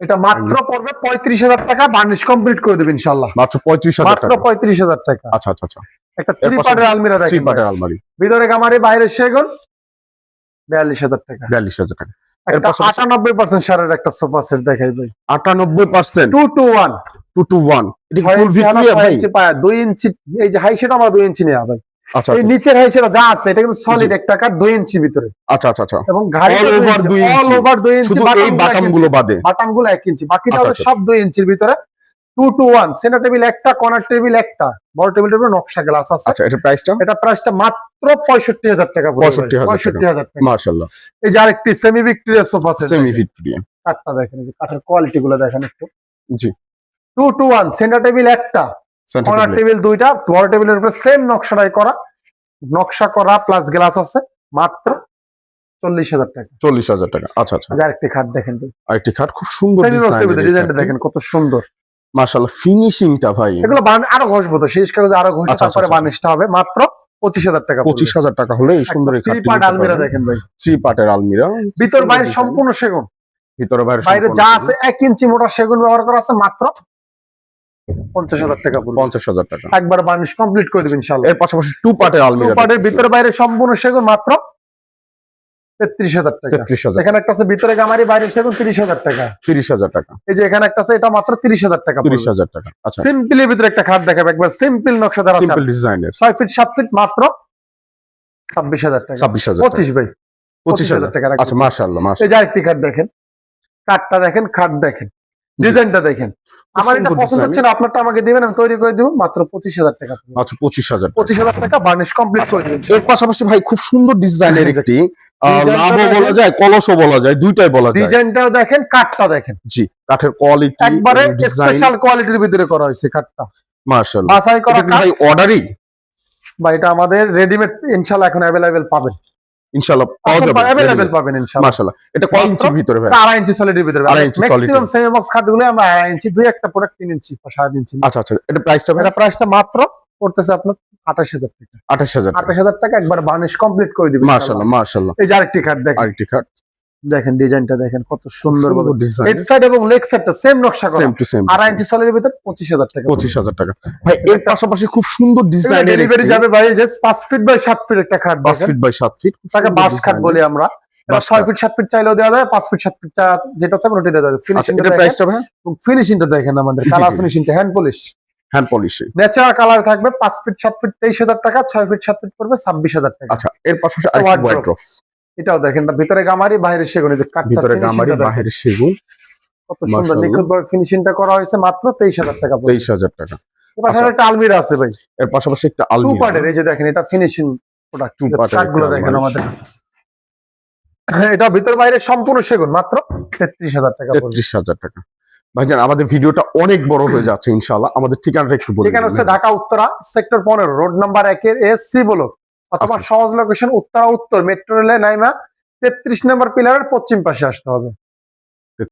এটা মাত্র পড়বে 35,000 টাকা, বার্নিশ কমপ্লিট করে দেবেন ইনশাআল্লাহ, মাত্র 35,000 মাত্র টাকা। 35,000 টাকা। আচ্ছা আচ্ছা আচ্ছা। একটা এর 3 পাশে পার্টের আলমিরা 3 দেখেন, পার্টের আলমারি, ভিতরে গামারি বাইরে সেগুন, 42,000 টাকা। 42,000 টাকা। এর একটা পাশাপাশি 98% সারের একটা সোফা সেট দেখাই ভাই, 98% 2 to 1, 2 to 1, এটা ফুল ভিক্টোরিয়া ভাই? 2 ইঞ্চি, এই যে হাই সেটা আমরা 2 ইঞ্চি নেওয়া ভাই, আচ্ছা এই আচ্ছা নিচের হাই সেটা যা আছে এটা কিন্তু সলিড একটা কাঠ, 2 ইঞ্চি ভিতরে, আচ্ছা আচ্ছা আচ্ছা। এবং ঘাড়ি All over 2 ইঞ্চি। অল ওভার 2 ইঞ্চি, শুধু এই বাটামগুলো বাদে। বাটামগুলো 1 ইঞ্চি, বাকি আচ্ছা, তাহলে আচ্ছা। সব 2 ইঞ্চির ভিতরে। 2 to 1 সেন্টার টেবিল একটা, কর্নার টেবিল একটা, বড় টেবিলের উপরে নকশা গ্লাস আছে। আচ্ছা, এটা প্রাইসটা এটা প্রাইসটা মাত্র 65,000 টাকা পড়বে। 65,000 টাকা। মাশাআল্লাহ, এই যে আরেকটি semi Victoria sofa set, semi Victoria. কাঠটা দেখেন, এই যে কাঠের কোয়ালিটি গুলো দেখেন একটু। জি, 2 to 1 সেন্টার টেবিল একটা, কর্নার টেবিল দুইটা, বড় টেবিলের উপরে সেম নকশাটাই করা, নকশা করা প্লাস গ্লাস আছে, মাত্র 40,000 টাকা। 40,000 টাকা। আচ্ছা আচ্ছা, আরেকটি খাট দেখেন, আরেকটি খাট খুব সুন্দর ডিজাইনটা দেখেন কত সুন্দর। মাশাআল্লাহ, ফিনিশিংটা ভাই, এগুলো আরো ঘষবো তো, শেষ কাগজে আরো ঘষে আচ্ছা, তারপরে আচ্ছা, বার্নিশটা হবে, মাত্র 25,000 টাকা। 25,000 টাকা হলে এই সুন্দর এই থ্রি খাটটি পার্ট নিতে আলমিরা পারবেন। দেখেন ভাই, 3 পার্টের আলমিরা, ভিতর বাইরে সম্পূর্ণ সেগুন, ভিতরে বাইরে বাইরে সম্পূর্ণ যা সেগুন। আছে 1 ইঞ্চি মোটা সেগুন ব্যবহার করা আছে, মাত্র 50,000 টাকা পড়বে। 50,000 টাকা। একবার বার্নিশ কমপ্লিট করে দিবেন ইনশাআল্লাহ। এর পাশাপাশি 2 পার্টের আলমিরা, পার্টের ভিতরে বাইরে সম্পূর্ণ সেগুন, মাত্র 33,000 টাকা। 33,000। এখানে একটা আছে ভিতরে গামারি, বাইরে সেগুন, 30,000 টাকা। 30,000 টাকা। এই যে এখানে একটা আছে, এটা মাত্র 30,000 টাকা। 30,000 টাকা। আচ্ছা, সিম্পলের ভিতরে একটা খাট দেখাবে, একবার সিম্পল নকশা দ্বারা, সিম্পল ডিজাইনের 6 ফিট 7 ফিট, মাত্র 26,000 টাকা। 26,000 টাকা। 25 ভাই, 25,000 টাকা রাখবেন। আচ্ছা, মাশাআল্লাহ এই মাশাআল্লাহ, যে আরেকটি খাট দেখেন, কাঠটা দেখেন, খাট দেখেন, ডিজাইনটা দেখেন। আমার এটা সুন্দর পছন্দ design। হচ্ছে না, আপনারটা আমাকে দিবেন, আমি তৈরি করে দিব, মাত্র 25,000 টাকা। আচ্ছা 25,000 টাকা। 25,000 টাকা বার্নিশ কমপ্লিট করে দিবেন। এর পাশাপাশি ভাই খুব সুন্দর ডিজাইনের একটি ডিজাইনটা লাভও বলা দেখেন। যায়, কলসও বলা যায়, দুইটাই বলা যায়। ডিজাইনটাও দেখেন, কাঠটা দেখেন, জি, কাঠের কোয়ালিটি একবারে ডিজাইন, স্পেশাল কোয়ালিটির ভিতরে করা হয়েছে কাঠটা, মাশাআল্লাহ। বাছাই করা এটা কি কাঠ। ভাই অর্ডারই? বা এটা আমাদের রেডিমেড ইনশাআল্লাহ এখন अवेलेबल পাবেন, ইনশাআল্লাহ পাওয়া যাবে, अवेलेबल পাবেন ইনশাআল্লাহ। মাশাআল্লাহ। এটা কয় ইঞ্চির ভিতরে ভাই? 2.5 ইঞ্চি সলিডের ভিতরে, 2.5 ইঞ্চি solid ম্যাক্সিমাম সেমি বক্স খাটগুলো আমরা 2.5 ইঞ্চি, দুই একটা প্রোডাক্ট 3 ইঞ্চি বা 3.5 ইঞ্চি। আচ্ছা আচ্ছা, এটা প্রাইসটা ভাই? এটা প্রাইসটা মাত্র পড়তেছে আপনার 28,000 টাকা। 28,000 টাকা। 28,000 টাকা একবার বার্নিশ কমপ্লিট করে দিবেন মাশাআল্লাহ মাশাআল্লাহ। এই যে আরেকটি খাট দেখেন, আরেকটি খাট দেখেন ডিজাইনটা দেখেন কত সুন্দর ভাবে, ডিজাইন, হেড সাইড এবং লেগ সাইডটা সেম নকশা করা, সেম টু সেম, 2.5 ইঞ্চি সলিডের ভিতরে 25,000 টাকা। 25,000 টাকা। ভাই এর পাশাপাশি খুব সুন্দর ডিজাইনের ডেলিভারি যাবে ভাই, যে 5 ফিট বাই 7 ফিট একটা খাট 5 দেখেন, ফিট বাই 7 ফিট, তাকে বাস খাট বলি আমরা। এটা বাস 6 খাট। ফিট 7 ফিট চাইলেও দেওয়া যায়, 5 ফিট 7 ফিট যেটা চাই ওটা দেওয়া যাবে। আচ্ছা, ফিনিশিংটা এটা দেখেন, প্রাইসটা ভাই? ফিনিশিংটা দেখেন, আমাদের জি, কালার জি। ফিনিশিংটা hand polish, hand polishing. Natural colour থাকবে। 5 ফিট 7 ফিট 23,000 টাকা, 6 ফিট 7 ফিট পড়বে 26,000 টাকা। আচ্ছা, এর পাশাপাশি আরেকটি Wardrobe। ওয়ার্ড্রপ, এটাও দেখেন, ভিতরে গামারি, বাইরে সেগুন, এই যে কাঠটা ভিতরে গামারি, finishingটা দেখেন, বাইরে সেগুন, কত সুন্দর মাশাআল্লাহ। নিখুঁত ভাবে ফিনিশিংটা করা হয়েছে, মাত্র 23,000 টাকা পড়বে। 23,000 টাকা। এবার আচ্ছা। একটা আলমিরা আছে ভাই, এর পাশাপাশি একটা 2 আলমিরা, পার্টের, এই যে দেখেন, এটা ফিনিশিং প্রোডাক্ট, 2 পার্টের কাঠগুলো একটা দেখেন আলমারি। আমাদের। এটা ভিতর বাইরে সম্পূর্ণ সেগুন, মাত্র 33,000 টাকা পড়বে। 33,000 টাকা। ভাইজান আমাদের ভিডিওটা অনেক বড় হয়ে যাচ্ছে, ইনশাআল্লাহ আমাদের ঠিকানাটা একটু বলুন। এখানে হচ্ছে Dhaka Uttara sector 15 road number 1 এর এসসি ব্লক, অথবা আচ্ছা। সহজ লোকেশন উত্তরা উত্তর মেট্রো রেলে নাইমা 33 নম্বর পিলারের পশ্চিম পাশে আসতে হবে।